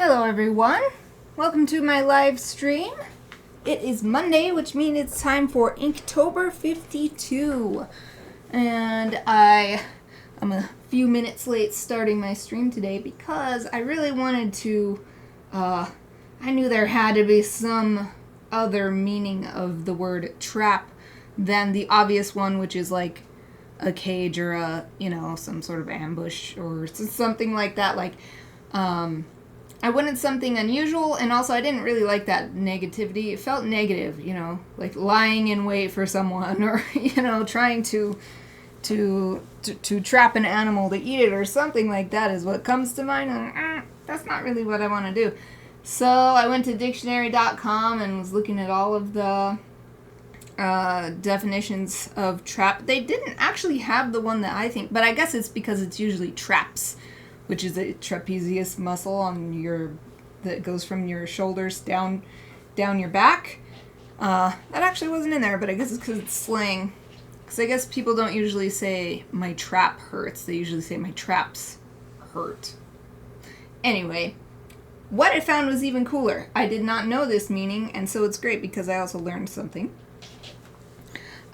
Hello everyone, welcome to my live stream. It is Monday, which means it's time for Inktober52. And I'm a few minutes late starting my stream today because I really wanted to, I knew there had to be some other meaning of the word trap than the obvious one, which is like a cage or a, some sort of ambush or something like that. Like, I wanted something unusual, and also I didn't really like that negativity. It felt negative, like lying in wait for someone, or trying to trap an animal to eat it, or something like that is what comes to mind. And that's not really what I want to do. So I went to dictionary.com and was looking at all of the definitions of trap. They didn't actually have the one that I think, but I guess it's because it's usually traps, which is a trapezius muscle on that goes from your shoulders down your back. That actually wasn't in there, but I guess it's because it's slang. Because I guess people don't usually say my trap hurts. They usually say my traps hurt. Anyway, what I found was even cooler. I did not know this meaning, and so it's great because I also learned something.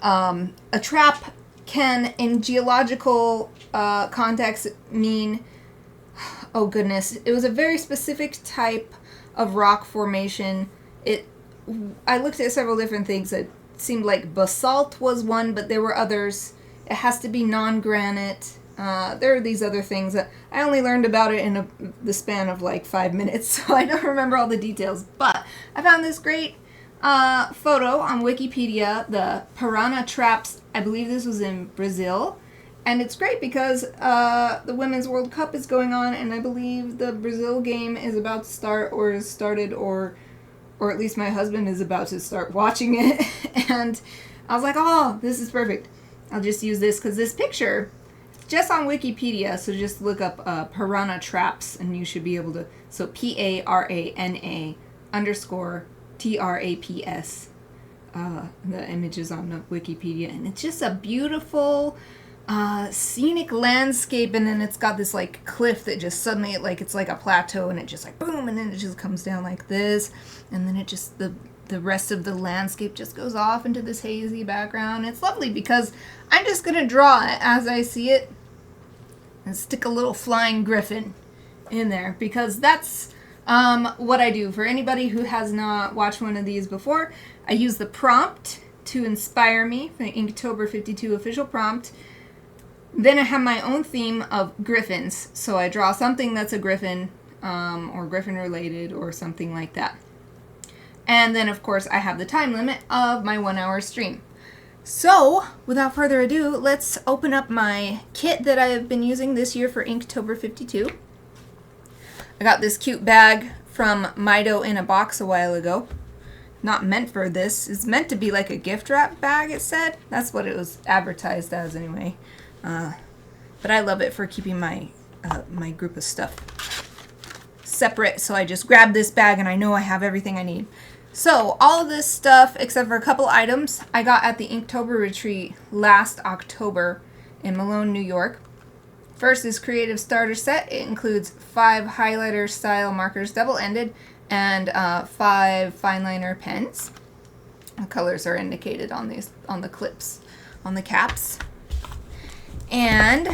A trap can, in geological context, mean... Oh goodness, it was a very specific type of rock formation. I looked at several different things. It seemed like basalt was one, but there were others. It has to be non-granite. There are these other things that I only learned about it in the span of like 5 minutes, so I don't remember all the details. But I found this great photo on Wikipedia, the piranha traps. I believe this was in Brazil. And it's great because the Women's World Cup is going on, and I believe the Brazil game is about to start, or has started, or at least my husband is about to start watching it. And I was like, oh, this is perfect. I'll just use this because this picture, just on Wikipedia, so just look up piranha traps, and you should be able to, so PARANA_TRAPS. The image is on Wikipedia, and it's just a beautiful... scenic landscape, and then it's got this like cliff that just suddenly it's like a plateau, and it just like boom, and then it just comes down like this, and then it just the rest of the landscape just goes off into this hazy background. It's lovely because I'm just gonna draw it as I see it and stick a little flying griffin in there because that's what I do. For anybody who has not watched one of these before, I use the prompt to inspire me, the Inktober52 official prompt. Then I have my own theme of griffins, so I draw something that's a griffin, or griffin related, or something like that. And then, of course, I have the time limit of my 1 hour stream. So, without further ado, let's open up my kit that I have been using this year for Inktober52. I got this cute bag from Mido in a box a while ago. Not meant for this. It's meant to be like a gift wrap bag, it said. That's what it was advertised as anyway. But I love it for keeping my my group of stuff separate, so I just grab this bag and I know I have everything I need. So all of this stuff, except for a couple items, I got at the Inktober retreat last October in Malone, New York. First is Creative Starter Set. It includes 5 highlighter style markers, double-ended, and 5 fine liner pens. The colors are indicated on the clips, on the caps. And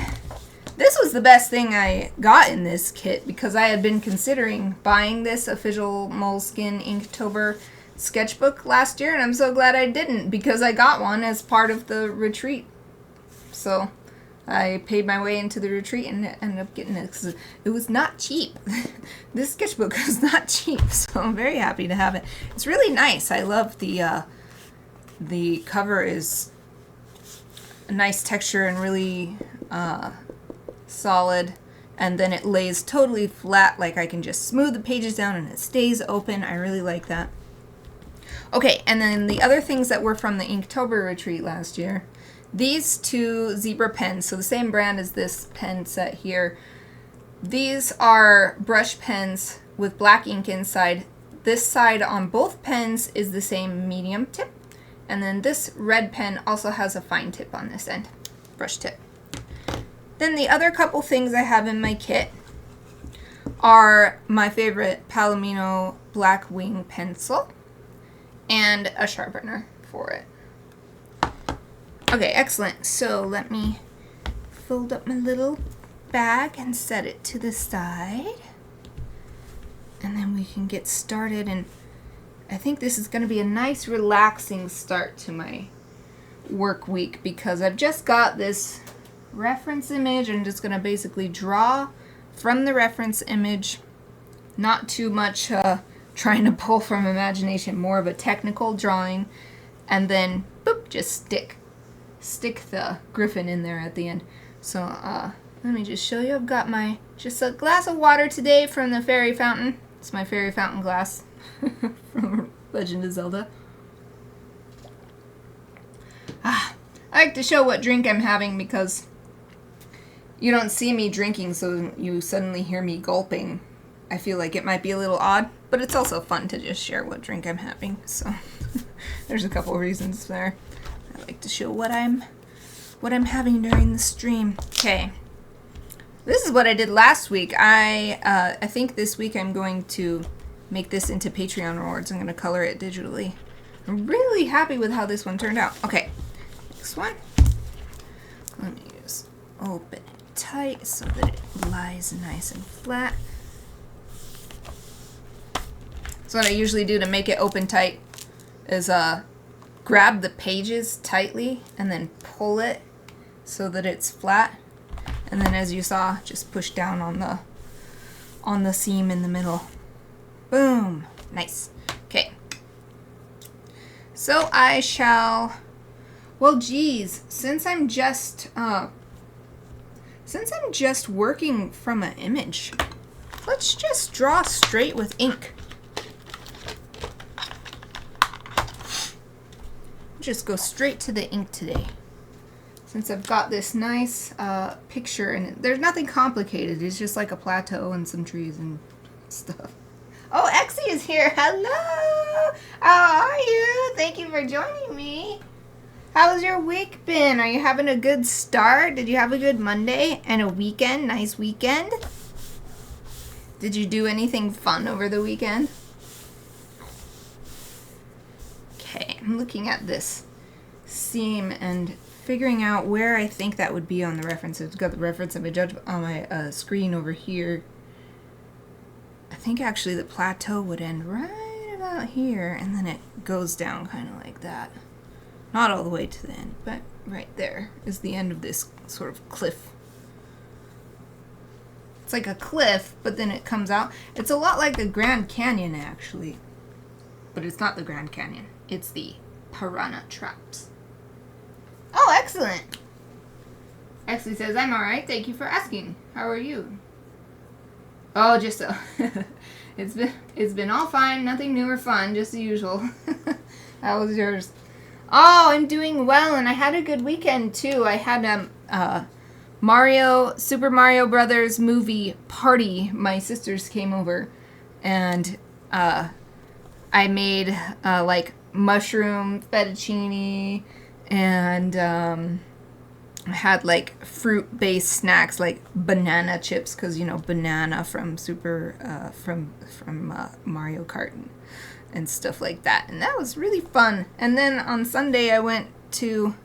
this was the best thing I got in this kit because I had been considering buying this official Moleskine Inktober sketchbook last year, and I'm so glad I didn't because I got one as part of the retreat. So I paid my way into the retreat and ended up getting it because it was not cheap. This sketchbook was not cheap, so I'm very happy to have it. It's really nice. I love the cover is a nice texture and really solid, and then it lays totally flat, like I can just smooth the pages down and it stays open. I really like that. Okay, and then the other things that were from the Inktober retreat last year, these 2 zebra pens, so the same brand as this pen set here. These are brush pens with black ink inside. This side on both pens is the same medium tip. And then this red pen also has a fine tip on this end, brush tip. Then the other couple things I have in my kit are my favorite Palomino Black Wing pencil and a sharpener for it. Okay, excellent. So let me fold up my little bag and set it to the side. And then we can get started. And I think this is going to be a nice relaxing start to my work week because I've just got this reference image. I'm just going to basically draw from the reference image. Not too much trying to pull from imagination, more of a technical drawing. And then, boop, just stick the griffin in there at the end. So let me just show you. I've got just a glass of water today from the fairy fountain. It's my fairy fountain glass from Legend of Zelda. I like to show what drink I'm having because you don't see me drinking, so you suddenly hear me gulping. I feel like it might be a little odd, but it's also fun to just share what drink I'm having. So there's a couple reasons there. I like to show what I'm having during the stream. Okay. This is what I did last week. I think this week I'm going to make this into Patreon rewards. I'm going to color it digitally. I'm really happy with how this one turned out. Okay, next one. Let me just open it tight so that it lies nice and flat. So what I usually do to make it open tight is grab the pages tightly and then pull it so that it's flat. And then as you saw, just push down on the seam in the middle. Boom. Nice. Okay. So I shall, well, geez, since I'm just working from an image, let's just draw straight with ink. Just go straight to the ink today. Since I've got this nice picture, and there's nothing complicated. It's just like a plateau and some trees and stuff. Oh, Exie is here. Hello. How are you? Thank you for joining me. How's your week been? Are you having a good start? Did you have a good Monday and a weekend? Nice weekend? Did you do anything fun over the weekend? Okay, I'm looking at this seam and figuring out where I think that would be on the reference. I've got the reference image on my screen over here. I think actually the plateau would end right about here, and then it goes down kind of like that. Not all the way to the end, but right there is the end of this sort of cliff. It's like a cliff, but then it comes out. It's a lot like the Grand Canyon, actually. But it's not the Grand Canyon. It's the Piranha Traps. Oh, excellent. Exley says, I'm alright. Thank you for asking. How are you? Oh, just so. It's been all fine. Nothing new or fun. Just the usual. How was yours? Oh, I'm doing well, and I had a good weekend, too. I had Super Mario Brothers movie party. My sisters came over, and I made, like, mushroom fettuccine, and I had like fruit-based snacks like banana chips, because you know banana from Mario Kart and stuff like that, and that was really fun. And then on Sunday I went to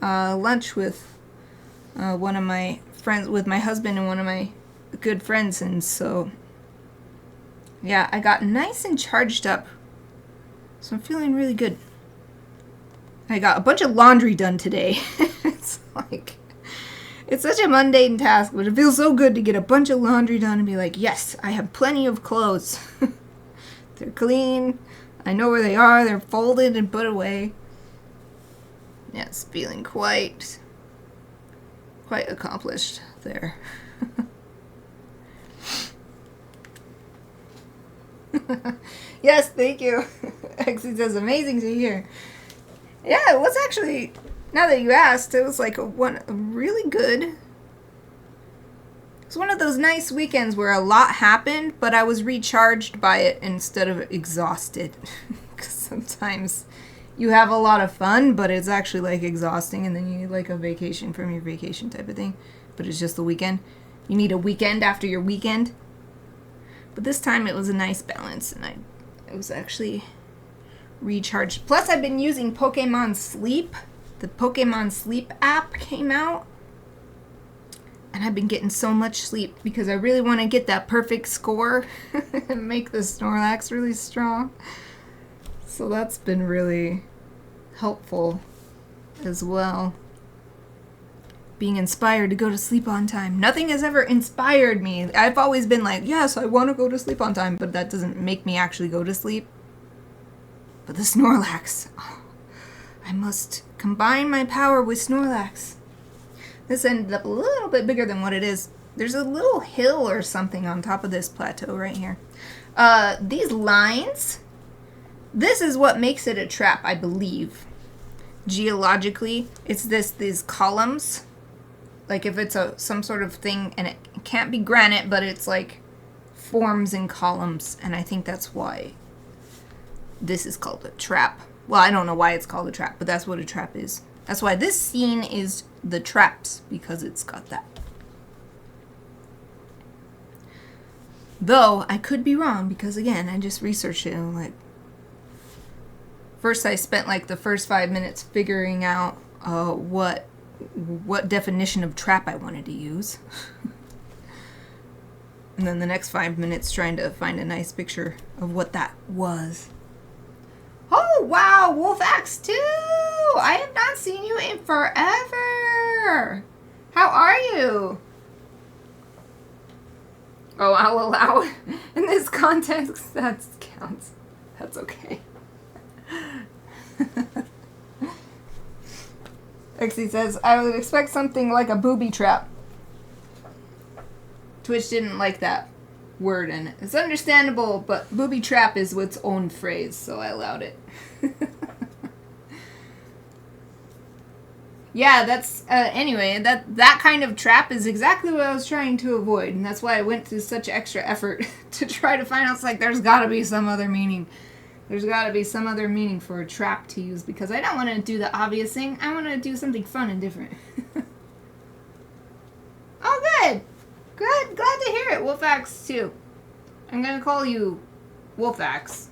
lunch with one of my friends, with my husband and one of my good friends, and so yeah, I got nice and charged up. So I'm feeling really good. I got a bunch of laundry done today. It's such a mundane task, but it feels so good to get a bunch of laundry done and be like, yes, I have plenty of clothes. They're clean. I know where they are. They're folded and put away. Yeah, it's feeling quite accomplished there. Yes, thank you. Exie says, amazing to hear. Yeah, it was actually, now that you asked, it was like really good. It was one of those nice weekends where a lot happened, but I was recharged by it instead of exhausted. Because sometimes you have a lot of fun, but it's actually like exhausting, and then you need like a vacation from your vacation type of thing. But it's just the weekend. You need a weekend after your weekend. But this time it was a nice balance, and it was actually recharged. Plus, I've been using Pokemon Sleep. The Pokemon Sleep app came out, and I've been getting so much sleep because I really want to get that perfect score and make the Snorlax really strong. So that's been really helpful as well. Being inspired to go to sleep on time. Nothing has ever inspired me. I've always been like, yes, I want to go to sleep on time, but that doesn't make me actually go to sleep. But the Snorlax. Oh, I must combine my power with Snorlax. This ended up a little bit bigger than what it is. There's a little hill or something on top of this plateau right here. These lines, this is what makes it a trap, I believe. Geologically, it's these columns. Like if it's some sort of thing, and it can't be granite, but it's like forms in columns, and I think that's why this is called a trap. Well, I don't know why it's called a trap, but that's what a trap is. That's why this scene is the traps, because it's got that. Though, I could be wrong, because again, I just researched it, and I'm like, first I spent like the first 5 minutes figuring out what definition of trap I wanted to use. And then the next 5 minutes trying to find a nice picture of what that was. Oh, wow, Wolf Axe 2! I have not seen you in forever! How are you? Oh, I'll allow it. In this context, that counts. That's okay. Exie says, I would expect something like a booby trap. Twitch didn't like that word, and it's understandable, but booby trap is its own phrase, so I allowed it. Yeah, that's, anyway, that kind of trap is exactly what I was trying to avoid, and that's why I went through such extra effort to try to find out, it's like, there's gotta be some other meaning. There's gotta be some other meaning for a trap to use, because I don't want to do the obvious thing, I want to do something fun and different. Oh, good! Good, glad to hear it, Wolfax 2. I'm gonna call you Wolfax,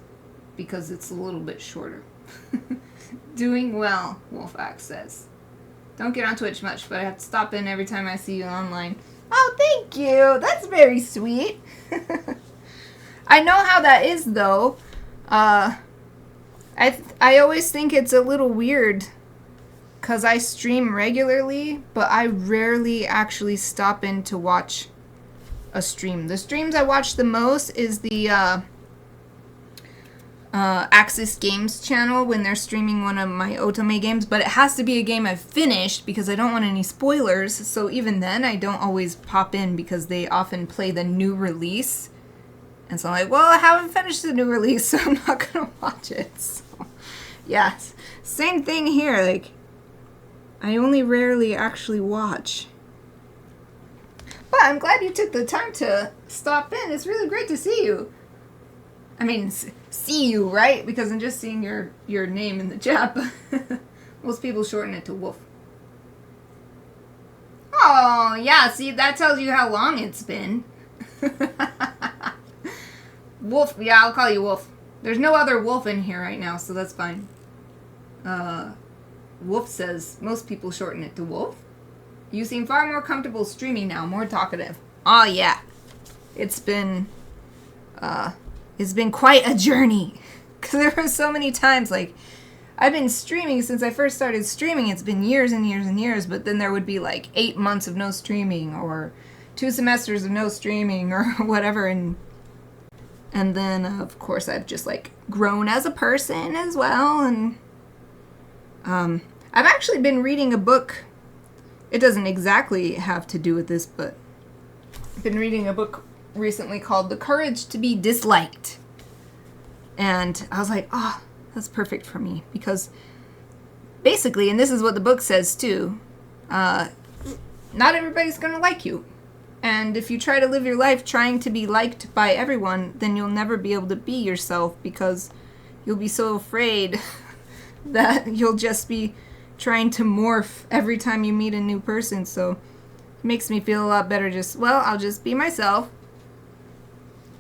because it's a little bit shorter. Doing well, Wolfax says. Don't get on Twitch much, but I have to stop in every time I see you online. Oh, thank you! That's very sweet. I know how that is, though. I always think it's a little weird, because I stream regularly, but I rarely actually stop in to watch a stream. The streams I watch the most is the Axis Games channel when they're streaming one of my Otome games, but it has to be a game I've finished because I don't want any spoilers, so even then I don't always pop in because they often play the new release. And so I'm like, well, I haven't finished the new release, so I'm not going to watch it. So, yeah, same thing here. Like, I only rarely actually watch. But I'm glad you took the time to stop in. It's really great to see you. I mean, see you, right? Because I'm just seeing your name in the chat. Most people shorten it to Wolf. Oh, yeah, see, that tells you how long it's been. Wolf, yeah, I'll call you Wolf. There's no other Wolf in here right now, so that's fine. Wolf says, most people shorten it to Wolf. You seem far more comfortable streaming now, more talkative. Oh, yeah. It's been quite a journey. Because there were so many times, like, I've been streaming since I first started streaming. It's been years and years and years, but then there would be, like, 8 months of no streaming, or 2 semesters of no streaming, or whatever, and then, of course, I've just, like, grown as a person as well, and I've actually been reading a book. It doesn't exactly have to do with this, but I've been reading a book recently called The Courage to be Disliked. And I was like, oh, that's perfect for me, because basically, and this is what the book says too, not everybody's gonna like you. And if you try to live your life trying to be liked by everyone, then you'll never be able to be yourself, because you'll be so afraid that you'll just be trying to morph every time you meet a new person. So it makes me feel a lot better just, well, I'll just be myself.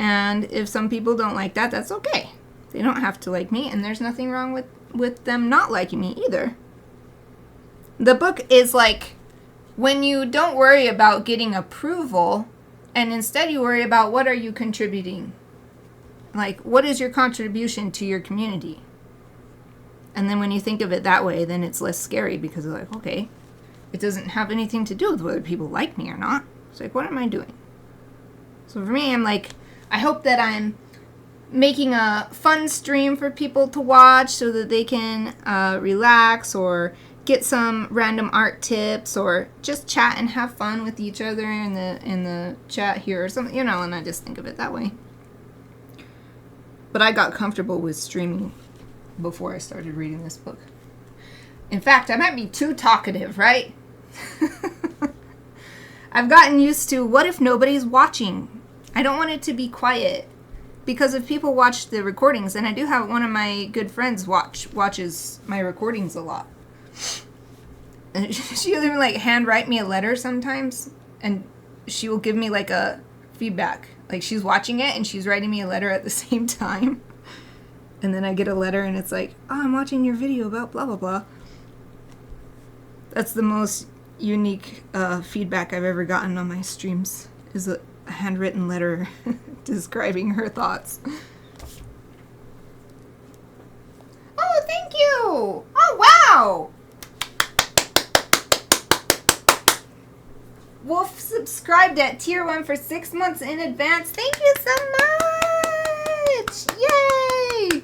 And if some people don't like that, that's okay. They don't have to like me, and there's nothing wrong with them not liking me either. The book is like, when you don't worry about getting approval, and instead you worry about what are you contributing. Like, what is your contribution to your community? And then when you think of it that way, then it's less scary, because it's like, okay, it doesn't have anything to do with whether people like me or not. It's like, what am I doing? So for me, I'm like, I hope that I'm making a fun stream for people to watch so that they can relax or get some random art tips or just chat and have fun with each other in the chat here or something, and I just think of it that way. But I got comfortable with streaming before I started reading this book. In fact, I might be too talkative, right? I've gotten used to, what if nobody's watching? I don't want it to be quiet. Because if people watch the recordings, and I do have one of my good friends watches my recordings a lot. And she'll even like handwrite me a letter sometimes, and she will give me like a feedback. Like, she's watching it and she's writing me a letter at the same time. And then I get a letter and it's like, oh, I'm watching your video about blah, blah, blah. That's the most unique feedback I've ever gotten on my streams, is a handwritten letter describing her thoughts. Oh, thank you! Oh, wow! Wolf subscribed at tier 1 for 6 months in advance. Thank you so much! Yay!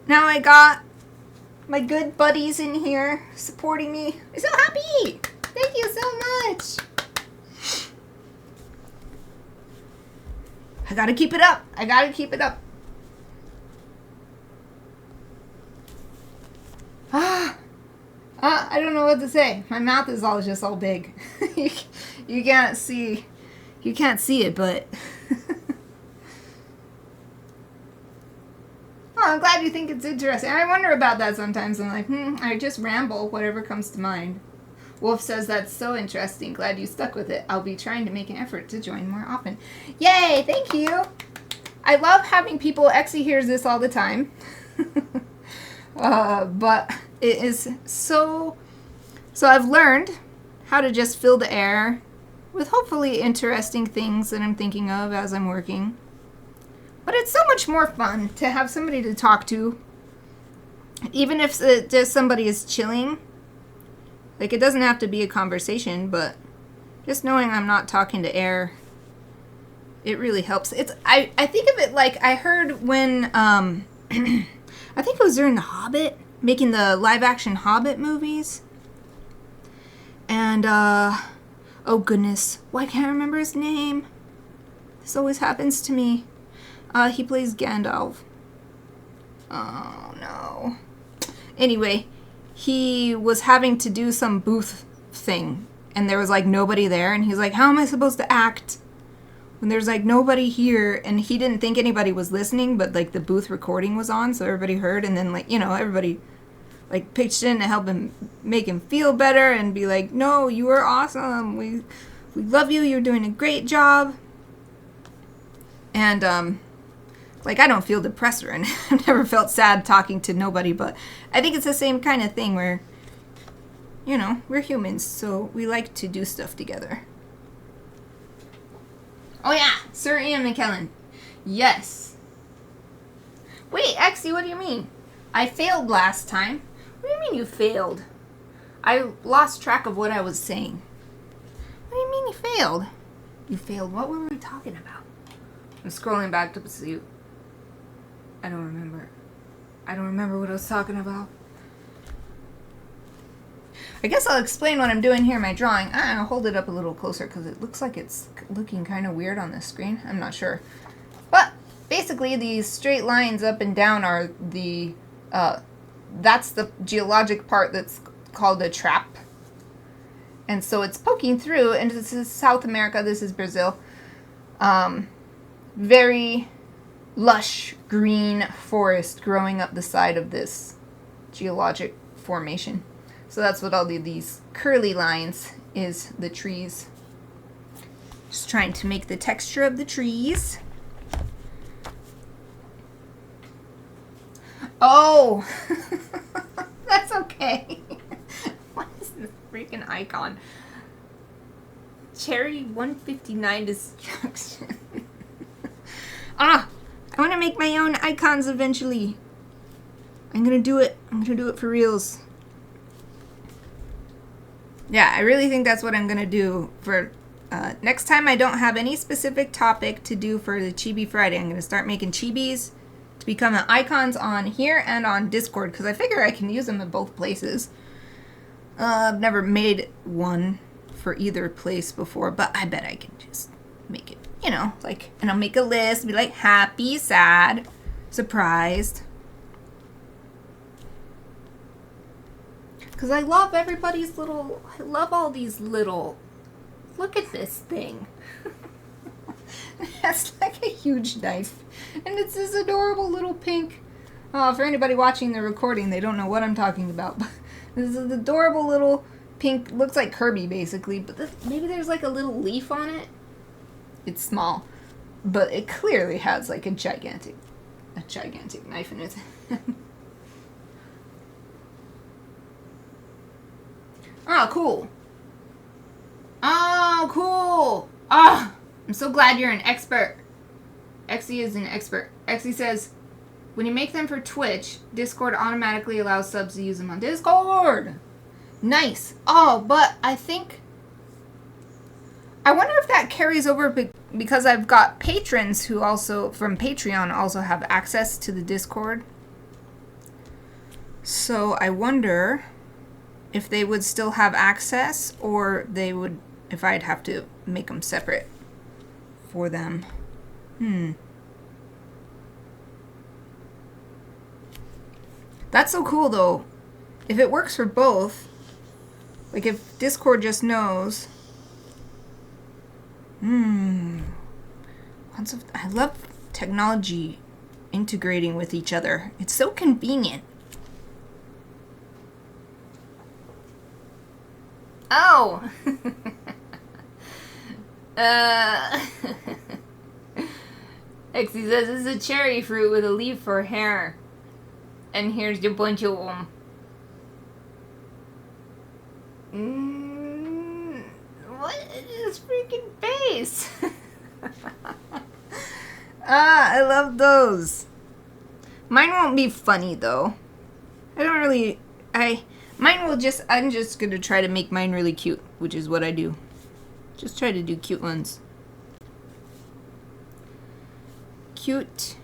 Now I got my good buddies in here supporting me. I'm so happy! Thank you so much! I gotta keep it up. I gotta keep it up. I don't know what to say. My mouth is just all big. You can't see it, but oh, I'm glad you think it's interesting. I wonder about that sometimes. I'm like, I just ramble, whatever comes to mind. Wolf says, that's so interesting. Glad you stuck with it. I'll be trying to make an effort to join more often. Yay, thank you. I love having people, Exie hears this all the time. But it is so I've learned how to just fill the air with hopefully interesting things that I'm thinking of as I'm working. But it's so much more fun to have somebody to talk to. Even if just somebody is chilling. Like, it doesn't have to be a conversation, but just knowing I'm not talking to air, it really helps. I think of it like, I heard when, I think it was during The Hobbit, making the live-action Hobbit movies. And, oh goodness, why can't I remember his name? This always happens to me. He plays Gandalf. Oh, no. Anyway, he was having to do some booth thing, and there was, like, nobody there, and he's like, how am I supposed to act when there's, like, nobody here? And he didn't think anybody was listening, but, like, the booth recording was on, so everybody heard, and then, like, everybody, like, pitched in to help him, make him feel better, and be like, no, you are awesome, we love you, you're doing a great job. And, like, I don't feel depressed or anything. I've never felt sad talking to nobody, but I think it's the same kind of thing where, we're humans, so we like to do stuff together. Oh yeah, Sir Ian McKellen. Yes. Wait, Exie, what do you mean? I failed last time. What do you mean you failed? I lost track of what I was saying. What do you mean you failed? You failed? What were we talking about? I'm scrolling back to see. I don't remember. I don't remember what I was talking about. I guess I'll explain what I'm doing here in my drawing. I'll hold it up a little closer because it looks like it's looking kind of weird on the screen. I'm not sure. But basically these straight lines up and down are the, that's the geologic part that's called a trap. And so it's poking through, and this is South America, this is Brazil. Very lush green forest growing up the side of this geologic formation. So that's what all these curly lines is, the trees. Just trying to make the texture of the trees. Oh, that's okay. What is this freaking icon? Cherry 159 destruction. I want to make my own icons eventually. I'm gonna do it. I'm gonna do it for reals. Yeah, I really think that's what I'm gonna do for next time. I don't have any specific topic to do for the Chibi Friday. I'm gonna start making chibis to become icons on here and on Discord, because I figure I can use them in both places. I've never made one for either place before, but I bet I can just make it, you know, like, and I'll make a list, be like happy, sad, surprised. Because I love everybody's little, I love all these little, look at this thing. That's like a huge knife. And it's this adorable little pink. For anybody watching the recording, they don't know what I'm talking about. But this is an adorable little pink, looks like Kirby basically, but this, maybe there's like a little leaf on it. It's small, but it clearly has like a gigantic knife in its hand. Oh, cool. Oh, cool. Ah, I'm so glad you're an expert. Exie is an expert. Exie says, when you make them for Twitch, Discord automatically allows subs to use them on Discord. Nice. Oh, but I wonder if that carries over because I've got patrons who also, from Patreon, also have access to the Discord. So I wonder if they would still have access, or they would, if I'd have to make them separate for them. That's so cool, though. If it works for both, like if Discord just knows. I love technology integrating with each other. It's so convenient. Oh! Exie says it's a cherry fruit with a leaf for hair. And here's a bunch of them. What is this freaking face? I love those. Mine won't be funny though. I'm just gonna try to make mine really cute, which is what I do. Just try to do cute ones. Cute.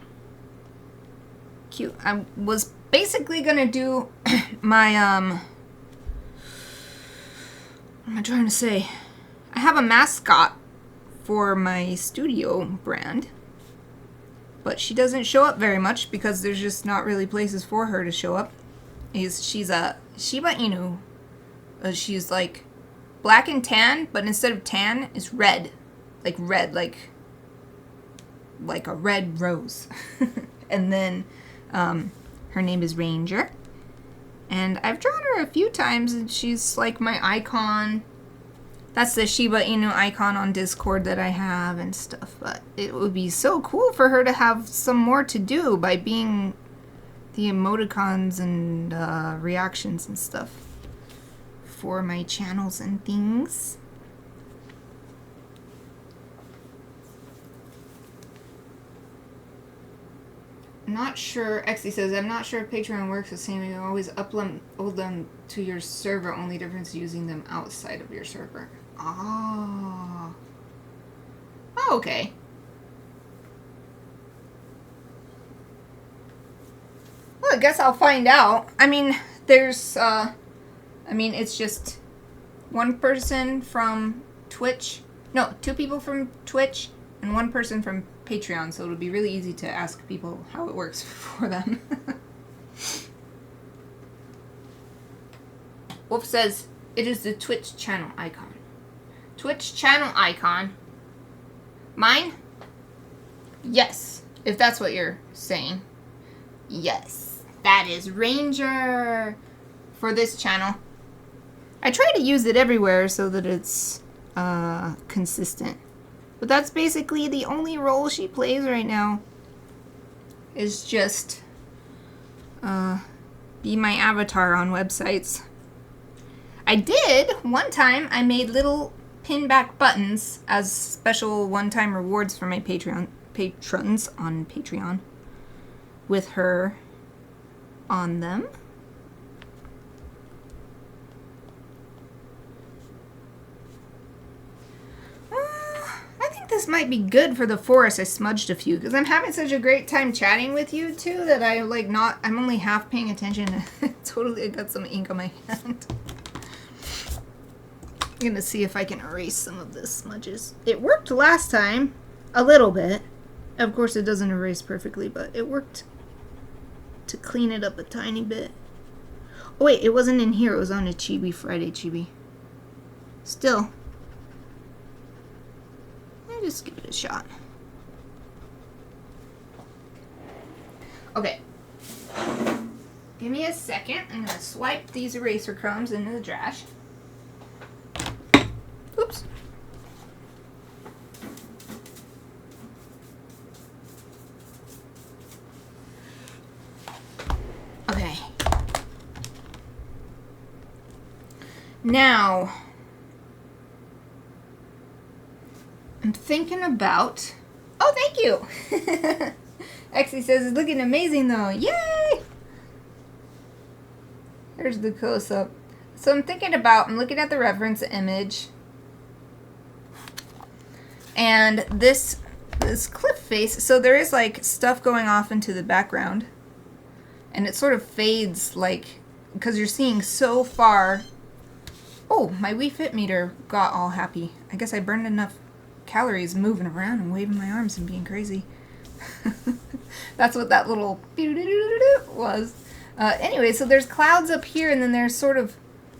I was basically gonna do my, what am I trying to say? I have a mascot for my studio brand, but she doesn't show up very much because there's just not really places for her to show up. She's a Shiba Inu. She's like black and tan, but instead of tan, it's red. Like a red rose. And then her name is Ranger. And I've drawn her a few times, and she's like my icon. That's the Shiba Inu icon on Discord that I have and stuff. But it would be so cool for her to have some more to do by being the emoticons and reactions and stuff for my channels and things. Not sure. Exie says, I'm not sure if Patreon works the same. You always upload them to your server. Only difference is using them outside of your server. Oh. Oh, okay. Well, I guess I'll find out. I mean, it's just one person from Twitch. No, 2 people from Twitch and 1 person from Patreon, so it'll be really easy to ask people how it works for them. Wolf says, it is the Twitch channel icon. Twitch channel icon. Mine? Yes, if that's what you're saying. Yes, that is Ranger for this channel. I try to use it everywhere so that it's consistent. But that's basically the only role she plays right now. Is just be my avatar on websites. I did, one time, I made little pin-back buttons as special one-time rewards for my patrons on Patreon with her on them. I think this might be good for the forest. I smudged a few because I'm having such a great time chatting with you too that I'm only half paying attention. Totally, I got some ink on my hand. I'm gonna see if I can erase some of the smudges. It worked last time, a little bit. Of course, it doesn't erase perfectly, but it worked to clean it up a tiny bit. Oh wait, it wasn't in here. It was on a Chibi Friday Chibi. Still. Just give it a shot. Okay. Give me a second. I'm going to swipe these eraser crumbs into the trash. Oops. Okay. Now, I'm thinking about... Oh, thank you! Exie says it's looking amazing though. Yay! There's the close-up. So I'm looking at the reference image. And this cliff face, so there is like stuff going off into the background. And it sort of fades like, because you're seeing so far. Oh, my Wii Fit meter got all happy. I guess I burned enough calories moving around and waving my arms and being crazy. That's what that little was. Anyway, so there's clouds up here, and then there's sort of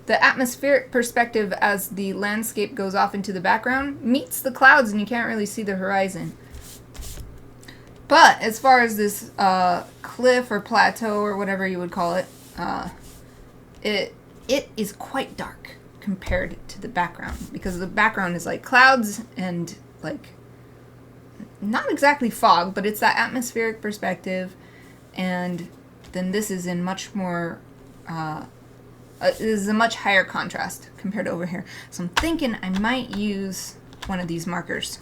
the atmospheric perspective as the landscape goes off into the background meets the clouds, and you can't really see the horizon. But as far as this cliff or plateau or whatever you would call it, it is quite dark compared to the background, because the background is like clouds and like not exactly fog, but it's that atmospheric perspective, and then this is in much more this is a much higher contrast compared to over here. So I'm thinking I might use one of these markers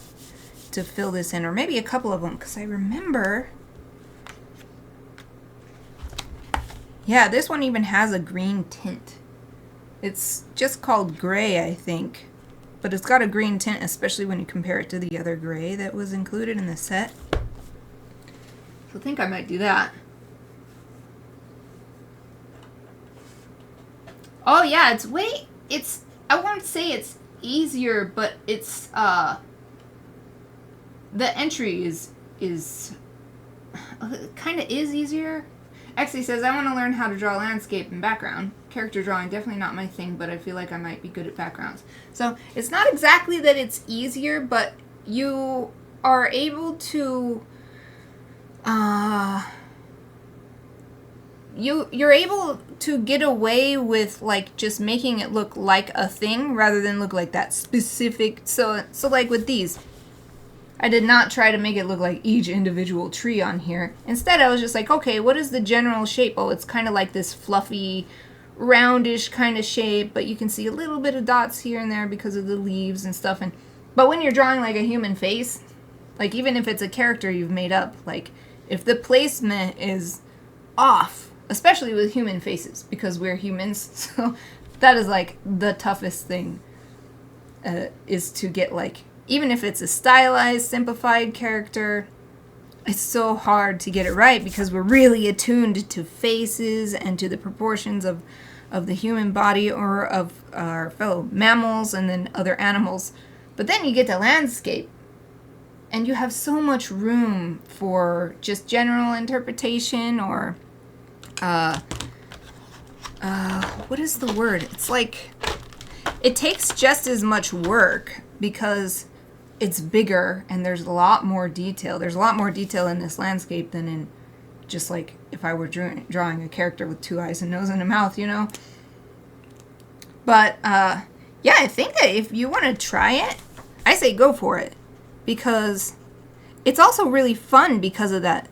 to fill this in, or maybe a couple of them, because I remember, yeah, this one even has a green tint. It's just called gray, I think. But it's got a green tint, especially when you compare it to the other gray that was included in the set. So I think I might do that. Oh yeah, I won't say it's easier, but it's, the entry is kind of is easier. Exie says, I want to learn how to draw landscape and background. Character drawing, definitely not my thing, but I feel like I might be good at backgrounds. So it's not exactly that it's easier, but you are able to, you're able to get away with like just making it look like a thing rather than look like that specific. So like with these, I did not try to make it look like each individual tree on here. Instead, I was just like, okay, what is the general shape? Oh, it's kind of like this fluffy, roundish kind of shape, but you can see a little bit of dots here and there because of the leaves and stuff. But when you're drawing like a human face, like even if it's a character you've made up, like if the placement is off, especially with human faces, because we're humans, so that is like the toughest thing, is to get like, even if it's a stylized, simplified character, it's so hard to get it right because we're really attuned to faces and to the proportions of the human body or of our fellow mammals and then other animals. But then you get to landscape, and you have so much room for just general interpretation or, what is the word? It's like, it takes just as much work because it's bigger and there's a lot more detail. There's a lot more detail in this landscape than in just like if I were drawing a character with 2 eyes, a nose, and a mouth, you know? But, yeah, I think that if you want to try it, I say go for it. because it's also really fun because of that.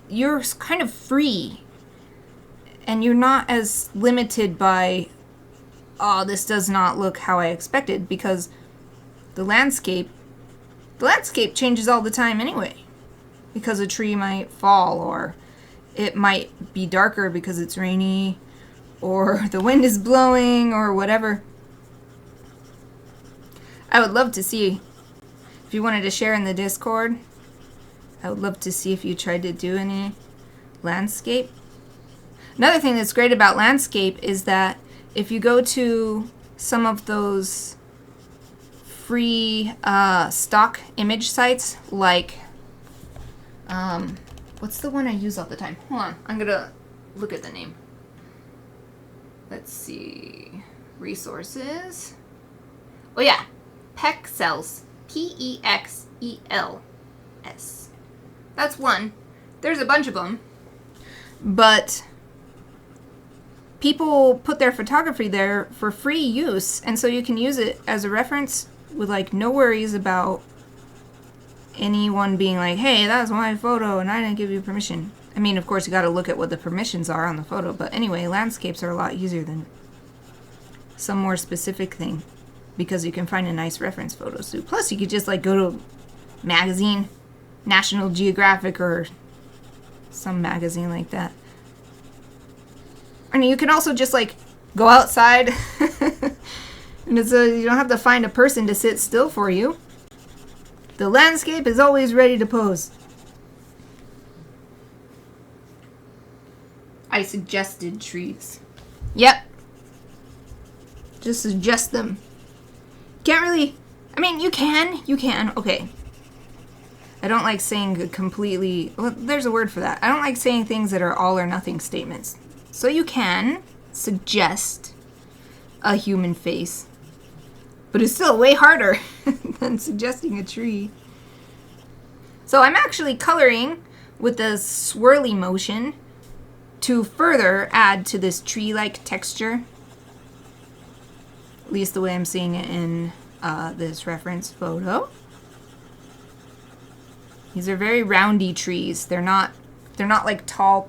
You're kind of free, and you're not as limited by, oh, this does not look how I expected, because the landscape changes all the time anyway, because a tree might fall, or it might be darker because it's rainy, or the wind is blowing, or whatever. I would love to see, if you wanted to share in the Discord, I would love to see if you tried to do any landscape. Another thing that's great about landscape is that if you go to some of those free stock image sites, like, what's the one I use all the time? Hold on, I'm gonna look at the name. Let's see, resources. Oh yeah, Pexels, Pexels. That's one. There's a bunch of them, but people put their photography there for free use, and so you can use it as a reference with like no worries about anyone being like, hey, that's my photo and I didn't give you permission. I mean, of course, you got to look at what the permissions are on the photo, but anyway, landscapes are a lot easier than some more specific thing, because you can find a nice reference photo too. Plus, you could just like go to a magazine, National Geographic or some magazine like that. And you can also just like go outside and you don't have to find a person to sit still for you. The landscape is always ready to pose. I suggested trees. Yep. Just suggest them. Can't really, I mean, you can, okay. I don't like saying completely, well, there's a word for that. I don't like saying things that are all or nothing statements. So you can suggest a human face, but it's still way harder than suggesting a tree. So I'm actually coloring with the swirly motion to further add to this tree-like texture. At least the way I'm seeing it in this reference photo. These are very roundy trees. They're not like tall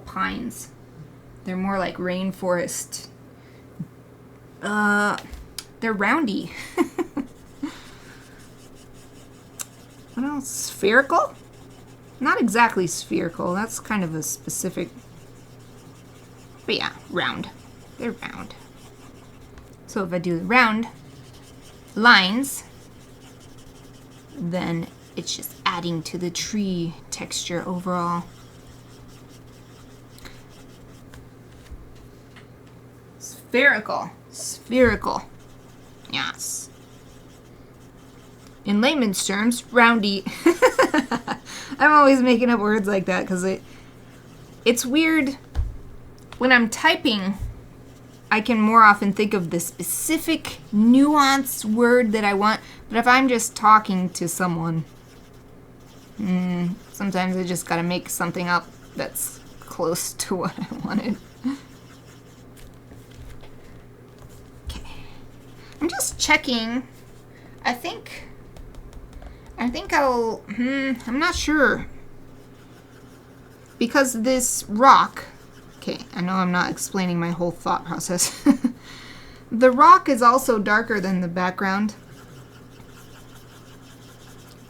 pines. They're more like rainforest. They're roundy. What else? Spherical? Not exactly spherical. That's kind of a specific. But yeah, round. They're round. So if I do round lines, then it's just adding to the tree texture overall. Spherical. Spherical. Yes. In layman's terms, roundy. I'm always making up words like that because it's weird. When I'm typing, I can more often think of the specific nuanced word that I want. But if I'm just talking to someone, sometimes I just gotta make something up that's close to what I wanted. Okay. I'm just checking. I think I'll, I'm not sure. Because this rock, okay, I know I'm not explaining my whole thought process. The rock is also darker than the background,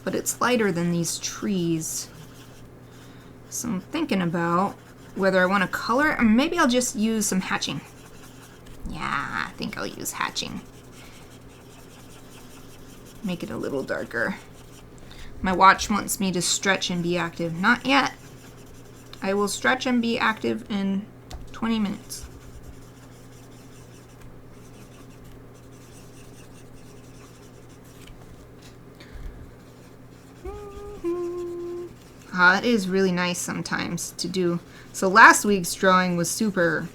but it's lighter than these trees. So I'm thinking about whether I want to color it, or maybe I'll just use some hatching. Yeah, I think I'll use hatching. Make it a little darker. My watch wants me to stretch and be active. Not yet. I will stretch and be active in 20 minutes. It is really nice sometimes to do. So last week's drawing was super.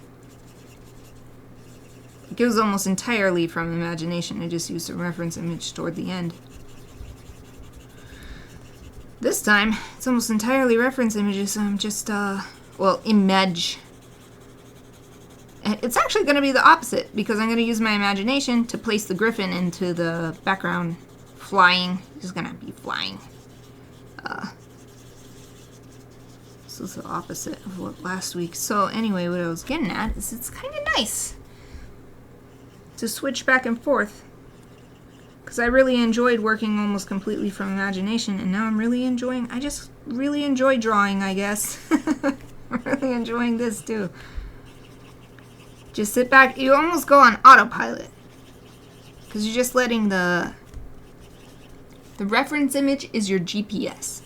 It was almost entirely from imagination. I just used a reference image toward the end. This time, it's almost entirely reference images, so I'm just, image. And it's actually going to be the opposite, because I'm going to use my imagination to place the griffin into the background flying. He's gonna be flying. This is the opposite of what last week. So anyway, what I was getting at is it's kind of nice to switch back and forth. Because I really enjoyed working almost completely from imagination, and now I'm really enjoying, I just really enjoy drawing, I guess. I'm really enjoying this too. Just sit back, you almost go on autopilot. Because you're just letting the reference image is your GPS.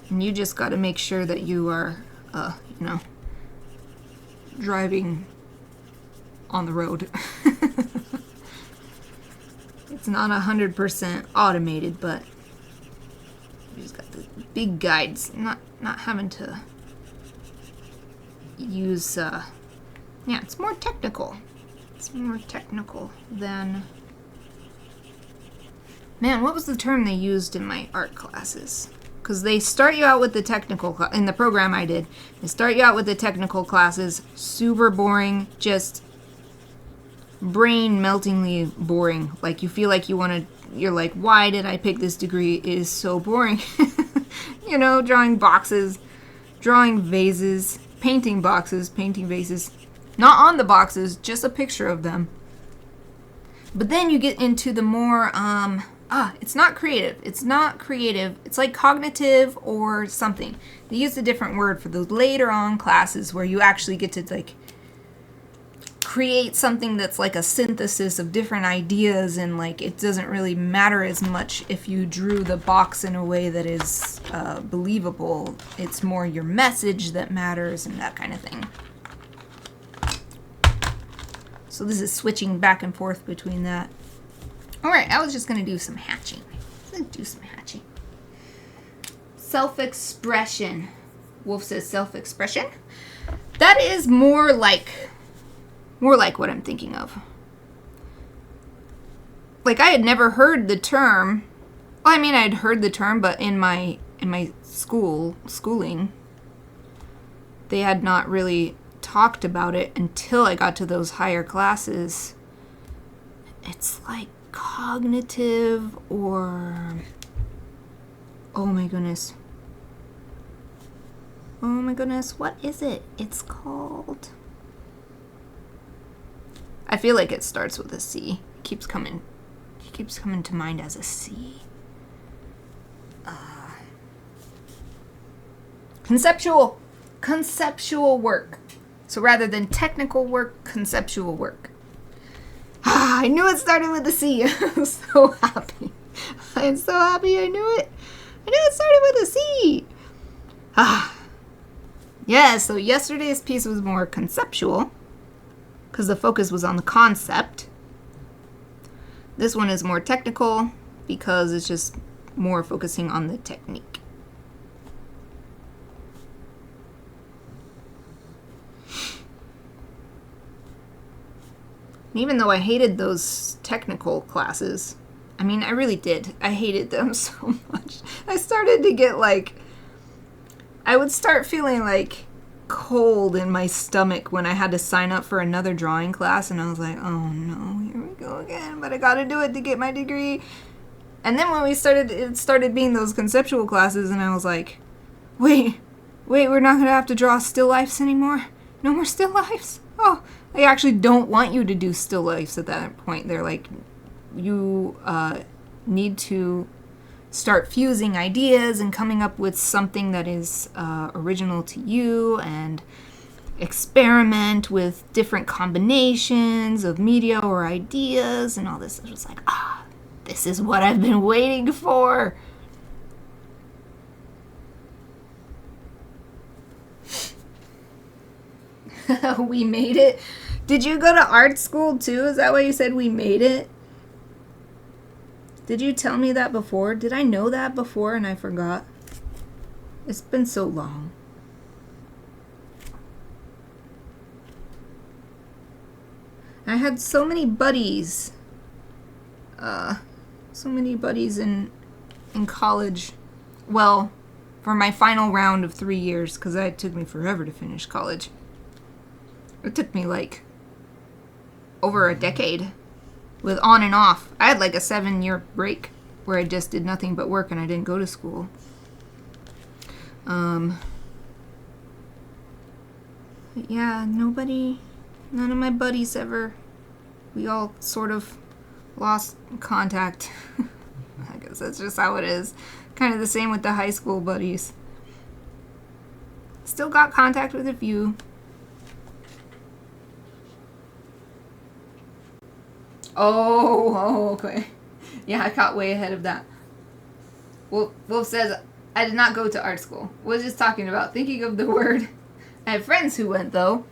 And you just got to make sure that you are, driving on the road. It's not 100% automated, but you just got the big guides. Not having to use, it's more technical. It's more technical than... Man, what was the term they used in my art classes? Because they start you out with the technical, in the program I did, they start you out with the technical classes, super boring, just brain meltingly boring. Like you feel like you're like, why did I pick this degree? It is so boring. Drawing boxes, drawing vases, painting boxes, painting vases. Not on the boxes, just a picture of them. But then you get into the more, it's not creative. It's not creative. It's like cognitive or something. They used a different word for those later on classes where you actually get to like create something that's like a synthesis of different ideas, and like it doesn't really matter as much if you drew the box in a way that is believable. It's more your message that matters and that kind of thing. So this is switching back and forth between that. Alright, I was just going to do some hatching. Self-expression. Wolf says self-expression. That is more like what I'm thinking of. Like, I had never heard the term. Well, I mean, I had heard the term, but in my schooling, they had not really talked about it until I got to those higher classes. It's like cognitive or... Oh my goodness, what is it? It's called... I feel like it starts with a C. It keeps coming to mind as a C. Conceptual work. So rather than technical work, conceptual work. I knew it started with a C. I'm so happy. I knew it. It started with a C. Yeah, so yesterday's piece was more conceptual because the focus was on the concept. This one is more technical because it's just more focusing on the technique. Even though I hated those technical classes, I mean, I really did. I hated them so much. I started to get I would start feeling like cold in my stomach when I had to sign up for another drawing class, and I was like, oh no, here we go again, but I gotta do it to get my degree. And then when it started being those conceptual classes, and I was like, wait, we're not gonna have to draw still lifes anymore? No more still lifes? Oh, they actually don't want you to do still lifes at that point. They're like, you need to start fusing ideas and coming up with something that is original to you, and experiment with different combinations of media or ideas and all this. It was like, this is what I've been waiting for. We made it. Did you go to art school too? Is that why you said we made it? Did you tell me that before? Did I know that before and I forgot? It's been so long. I had so many buddies. In college. Well, for my final round of 3 years, because it took me forever to finish college. It took me over a decade with on and off. I had like a 7-year break where I just did nothing but work and I didn't go to school. Yeah, none of my buddies ever, we all sort of lost contact. I guess that's just how it is. Kind of the same with the high school buddies. Still got contact with a few. Oh, okay. Yeah, I caught way ahead of that. Wolf says, I did not go to art school. Was just talking about thinking of the word. I have friends who went, though.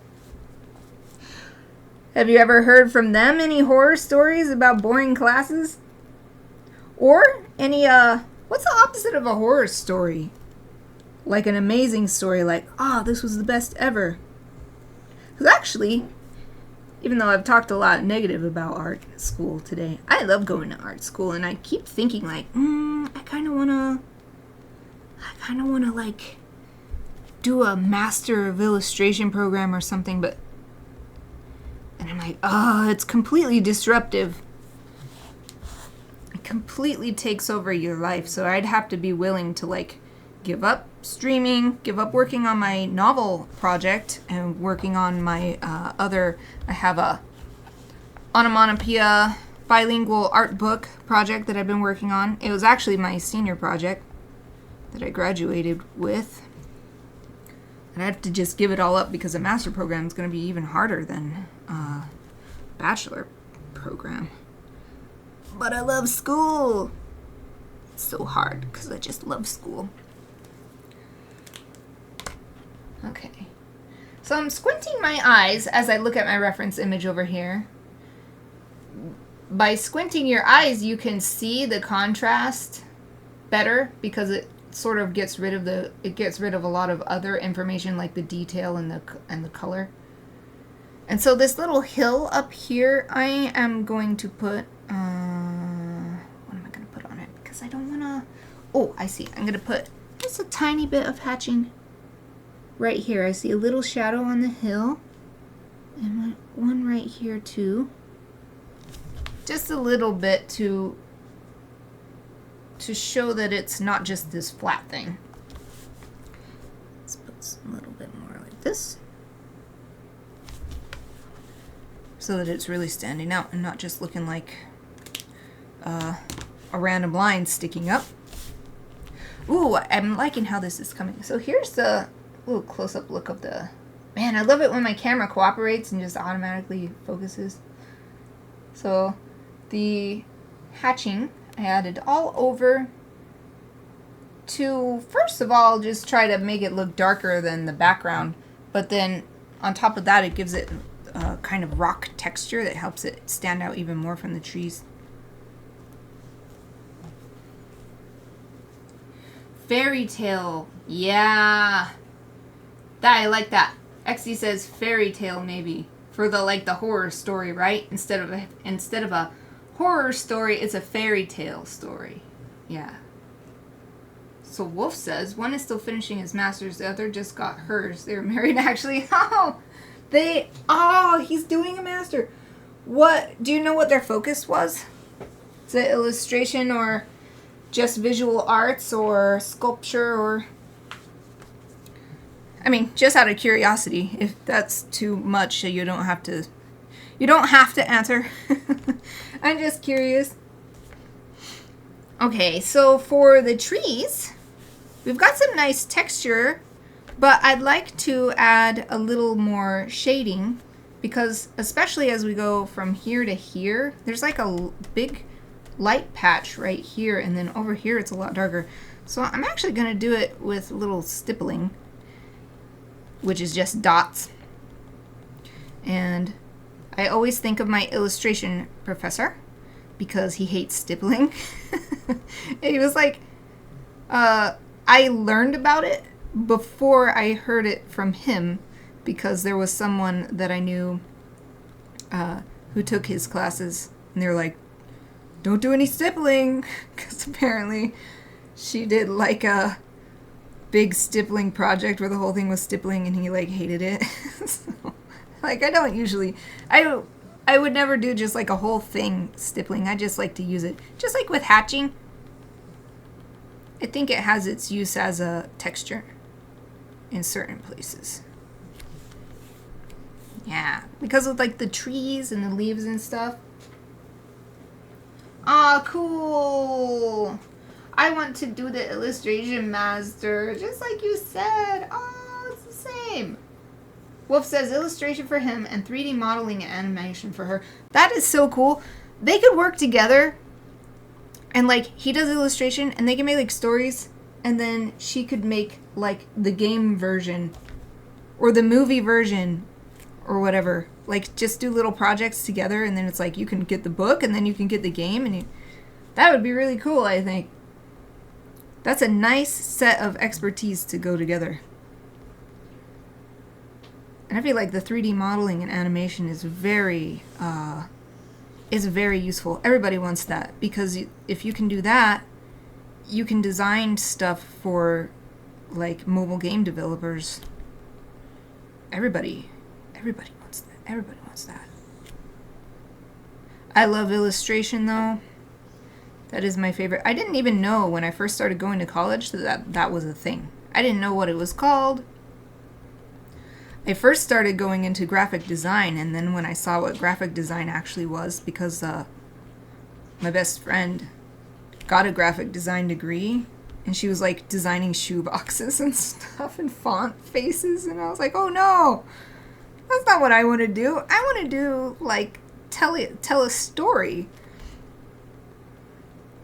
Have you ever heard from them any horror stories about boring classes? Or any, what's the opposite of a horror story? Like an amazing story, like, this was the best ever. Because actually, even though I've talked a lot negative about art school today, I love going to art school, and I keep thinking, like, I kind of want to, like, do a Master of Illustration program or something, but, and I'm like, it's completely disruptive. It completely takes over your life, so I'd have to be willing to, like, give up streaming, give up working on my novel project, and working on my I have a onomatopoeia bilingual art book project that I've been working on. It was actually my senior project that I graduated with. And I have to just give it all up because a master program is going to be even harder than a bachelor program. But I love school. It's so hard because I just love school. Okay. So I'm squinting my eyes as I look at my reference image over here. By squinting your eyes, you can see the contrast better because it sort of gets rid of a lot of other information like the detail and the color. And so this little hill up here, I am going to put what am I going to put on it? Because I don't want to. Oh, I see. I'm going to put just a tiny bit of hatching right here. I see a little shadow on the hill, and one right here too. Just a little bit to show that it's not just this flat thing. Let's put a little bit more like this, so that it's really standing out and not just looking like a random line sticking up. Ooh, I'm liking how this is coming. So here's the little close-up look of the... Man, I love it when my camera cooperates and just automatically focuses. So the hatching I added all over to, first of all, just try to make it look darker than the background. But then on top of that, it gives it a kind of rock texture that helps it stand out even more from the trees. Fairy tale. Yeah. I like that. Exy says fairy tale maybe for the horror story, right? Instead of a horror story, it's a fairy tale story. Yeah. So Wolf says one is still finishing his master's, the other just got hers. They're married actually. He's doing a master. What do you know what their focus was? Is it illustration or just visual arts or sculpture or... I mean, just out of curiosity, if that's too much, you don't have to answer. I'm just curious. Okay, so for the trees, we've got some nice texture, but I'd like to add a little more shading because especially as we go from here to here, there's like a big light patch right here, and then over here it's a lot darker. So I'm actually going to do it with a little stippling, which is just dots. And I always think of my illustration professor because he hates stippling. He was like, I learned about it before I heard it from him because there was someone that I knew who took his classes, and they were like, don't do any stippling, because apparently she did like a big stippling project where the whole thing was stippling and he hated it. So, I I would never do just like a whole thing stippling. I just like to use it. Just like with hatching. I think it has its use as a texture in certain places. Yeah, because of like the trees and the leaves and stuff. Ah, cool. I want to do the illustration master, just like you said. Oh, it's the same. Wolf says illustration for him and 3D modeling and animation for her. That is so cool. They could work together and like he does illustration and they can make like stories and then she could make like the game version or the movie version or whatever. Like just do little projects together and then it's like you can get the book and then you can get the game and that would be really cool, I think. That's a nice set of expertise to go together. And I feel like the 3D modeling and animation is very useful. Everybody wants that because if you can do that, you can design stuff for like mobile game developers. Everybody wants that. Everybody wants that. I love illustration though. That is my favorite. I didn't even know when I first started going to college that was a thing. I didn't know what it was called. I first started going into graphic design, and then when I saw what graphic design actually was, because my best friend got a graphic design degree, and she was like designing shoe boxes and stuff and font faces, and I was like, oh no, that's not what I want to do. I want to do like tell a story.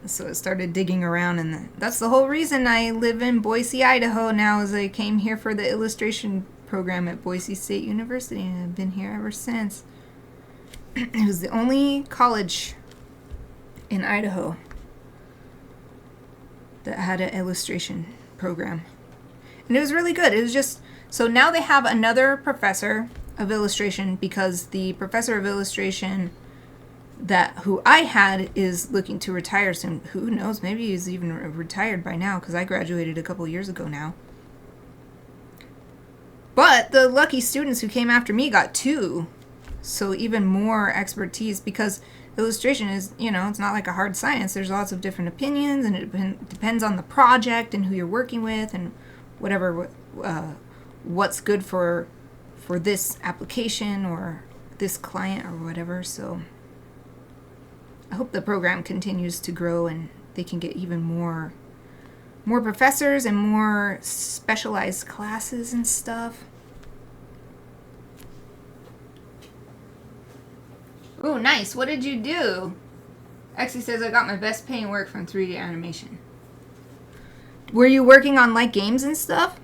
So I started digging around, and that's the whole reason I live in Boise, Idaho now, is I came here for the illustration program at Boise State University, and I've been here ever since. It was the only college in Idaho that had an illustration program. And it was really good. It was just, so now they have another professor of illustration because the professor of illustration who I had is looking to retire soon. Who knows? Maybe he's even retired by now because I graduated a couple years ago now. But the lucky students who came after me got 2. So even more expertise because illustration is, it's not like a hard science. There's lots of different opinions and it depends on the project and who you're working with and whatever, what's good for this application or this client or whatever. So I hope the program continues to grow and they can get even more professors and more specialized classes and stuff. Ooh, nice. What did you do? Exie says I got my best paying work from 3D animation. Were you working on like games and stuff?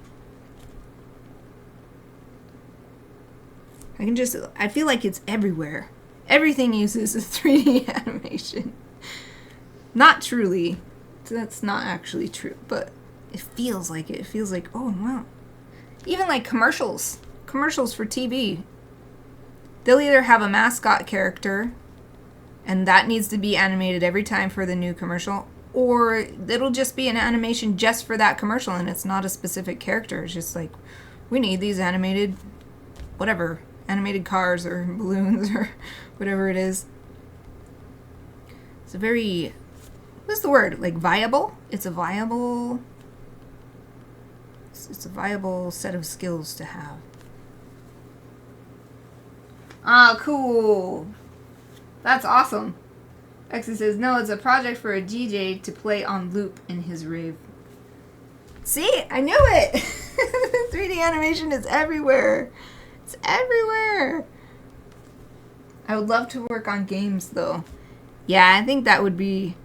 I feel like it's everywhere. Everything uses a 3D animation. Not truly. That's not actually true, but it feels like it. It feels like, oh, wow. Even like commercials for TV. They'll either have a mascot character, and that needs to be animated every time for the new commercial, or it'll just be an animation just for that commercial, and it's not a specific character. It's just like, we need these animated, whatever, animated cars or balloons or whatever it is. It's a very... what's the word? Like viable? It's a viable set of skills to have. Ah, cool. That's awesome. Exie says, no, it's a project for a DJ to play on loop in his rave. See? I knew it! 3D animation is everywhere. It's everywhere. I would love to work on games, though. Yeah, I think that would be...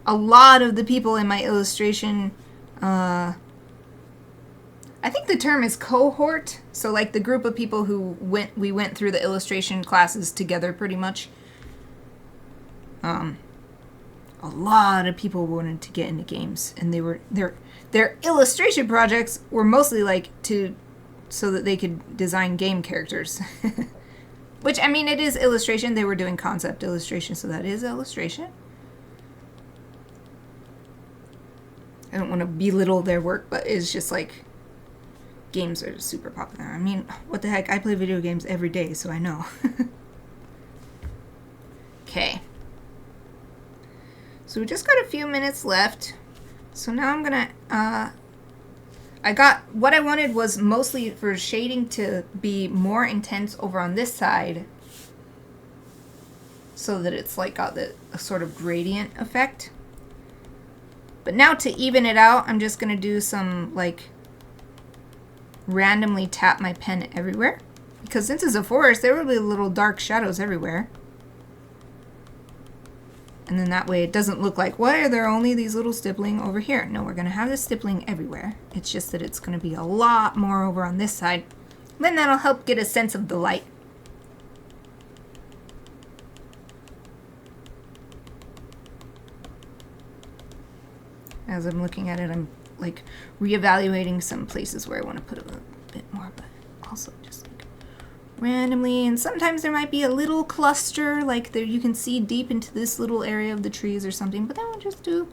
a lot of the people in my illustration, I think the term is cohort. So like the group of people we went through the illustration classes together pretty much. A lot of people wanted to get into games, and their illustration projects were mostly like so that they could design game characters. Which, I mean, it is illustration. They were doing concept illustration, so that is illustration. I don't want to belittle their work, but it's just like games are super popular. I mean, what the heck? I play video games every day, so I know. So we just got a few minutes left. So now I'm gonna, I got, what I wanted was mostly for shading to be more intense over on this side so that it's like got the sort of gradient effect. But now to even it out, I'm just gonna do some like randomly tap my pen everywhere. Because since it's a forest, there will be little dark shadows everywhere. And then that way it doesn't look like, why are there only these little stippling over here? No, we're going to have the stippling everywhere. It's just that it's going to be a lot more over on this side. Then that'll help get a sense of the light. As I'm looking at it, I'm like reevaluating some places where I want to put a little bit more, but also just like randomly. And sometimes there might be a little cluster, like there you can see deep into this little area of the trees or something, but then we'll just do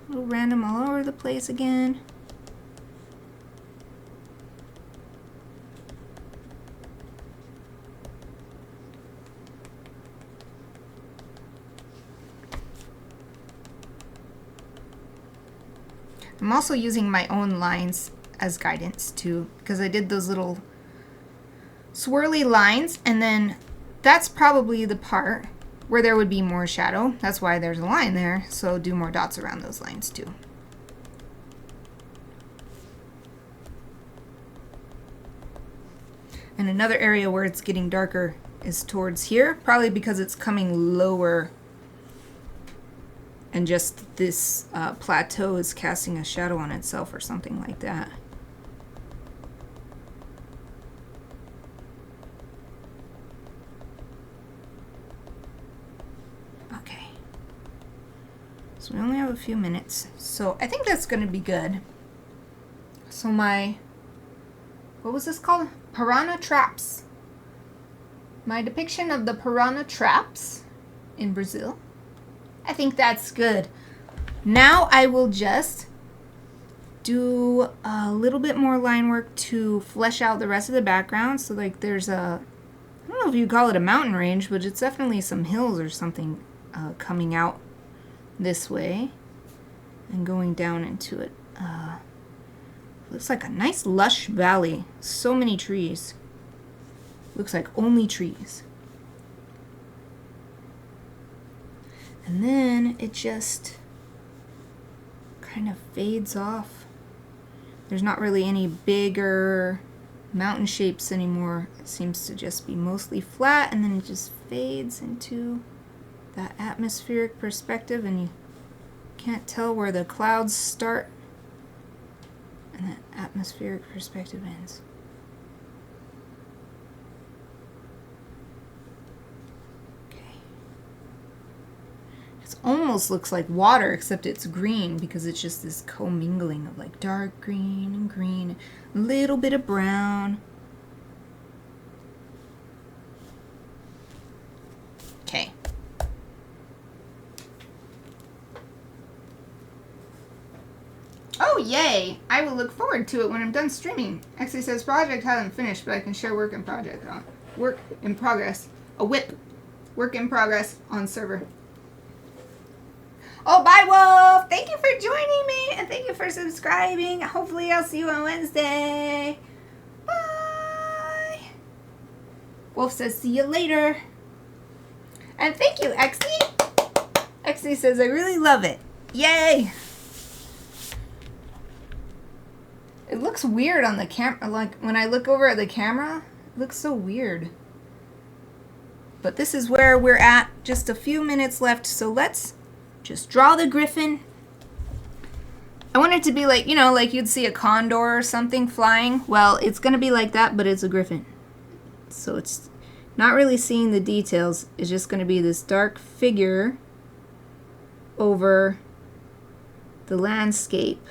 a little random all over the place again. I'm also using my own lines as guidance too, because I did those little swirly lines, and then that's probably the part where there would be more shadow. That's why there's a line there, so do more dots around those lines too. And another area where it's getting darker is towards here, probably because it's coming lower and just this plateau is casting a shadow on itself or something like that. Okay. So we only have a few minutes. So I think that's going to be good. So my, what was this called? Piranha traps. My depiction of the piranha traps in Brazil. I think that's good. Now I will just do a little bit more line work to flesh out the rest of the background. So like there's a, I don't know if you call it a mountain range, but it's definitely some hills or something coming out this way and going down into it. Looks like a nice lush valley. So many trees. Looks like only trees. And then it just kind of fades off. There's not really any bigger mountain shapes anymore. It seems to just be mostly flat, and then it just fades into that atmospheric perspective, and you can't tell where the clouds start and that atmospheric perspective ends. Almost looks like water, except it's green because it's just this commingling of like dark green and green, a little bit of brown. Okay. Oh, yay! I will look forward to it when I'm done streaming. Actually says project hasn't finished, but I can share work in progress. A whip. Work in progress on server. Oh, bye, Wolf! Thank you for joining me, and thank you for subscribing. Hopefully I'll see you on Wednesday. Bye! Wolf says, see you later. And thank you, Exie. Exie says, I really love it. Yay! It looks weird on the camera. Like, when I look over at the camera, it looks so weird. But this is where we're at. Just a few minutes left, so let's just draw the griffin. I want it to be like, you know, like you'd see a condor or something flying. Well, it's going to be like that, but it's a griffin. So it's not really seeing the details. It's just going to be this dark figure over the landscape.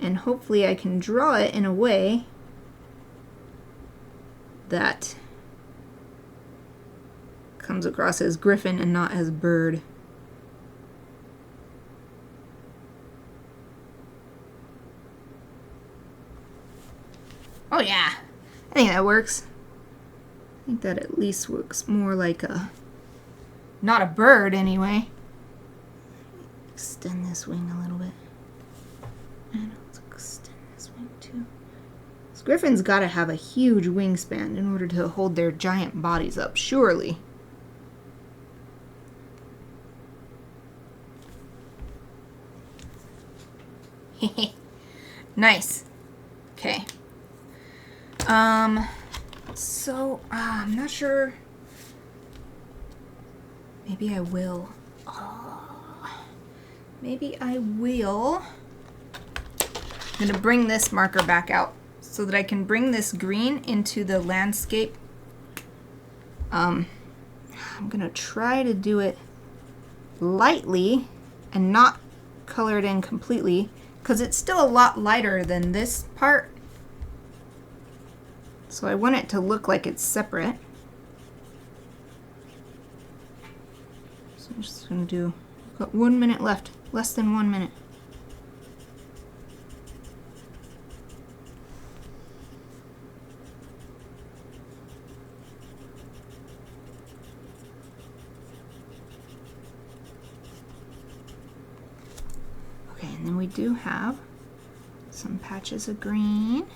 And hopefully I can draw it in a way that comes across as griffin and not as bird. Oh yeah, I think that works. I think that at least looks more like a, not a bird anyway. extend this wing a little bit. And let's extend this wing too. This griffin's got to have a huge wingspan in order to hold their giant bodies up, surely. Nice. Okay. So, I'm not sure. Maybe I will. Maybe I will. I'm going to bring this marker back out so that I can bring this green into the landscape. I'm going to try to do it lightly and not color it in completely because it's still a lot lighter than this part. So I want it to look like it's separate. So I'm just going to do, got 1 minute left, less than 1 minute. Okay, and then we do have some patches of green.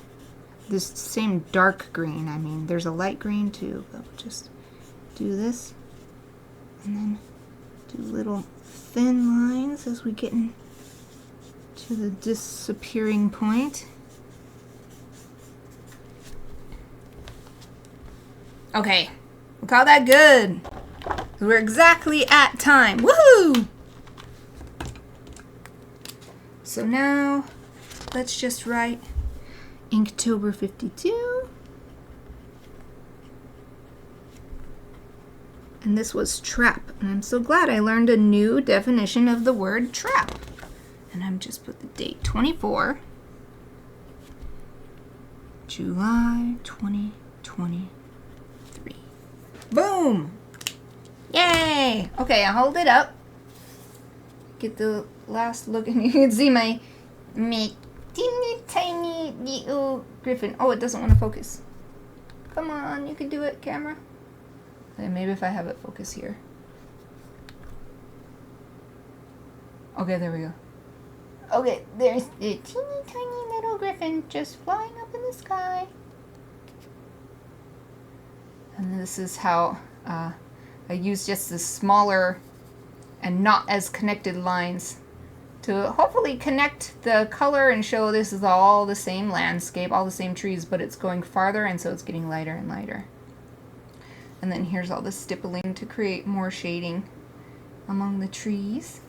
This same dark green, I mean, there's a light green too, but we'll just do this and then do little thin lines as we get in to the disappearing point. Okay, we call that good. We're exactly at time. Woohoo! So now let's just write Inktober52. And this was trap. And I'm so glad I learned a new definition of the word trap. And I'm just put the date 24 July 2023. Boom! Yay! Okay, I'll hold it up. Get the last look and you can see my teeny tiny little griffin. Oh, it doesn't want to focus. Come on, you can do it, camera. Okay, maybe if I have it focus here. Okay, there we go. Okay, there's the teeny tiny little griffin just flying up in the sky. And this is how I use just the smaller and not as connected lines to hopefully connect the color and show this is all the same landscape, all the same trees, but it's going farther and so it's getting lighter and lighter. And then here's all the stippling to create more shading among the trees.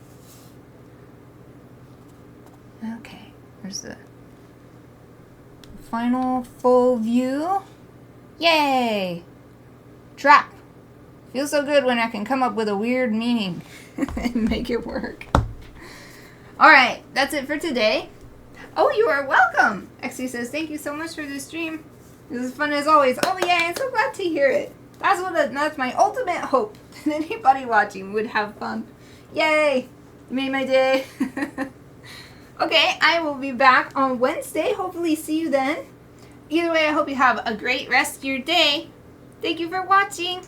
Okay, there's the final full view. Yay! Trap! Feels so good when I can come up with a weird meaning and make it work. Alright, that's it for today. Oh, you are welcome! Exie says, thank you so much for this stream. This is fun as always. Oh yeah, I'm so glad to hear it. That's my ultimate hope. That anybody watching would have fun. Yay! You made my day. Okay, I will be back on Wednesday. Hopefully see you then. Either way, I hope you have a great rest of your day. Thank you for watching.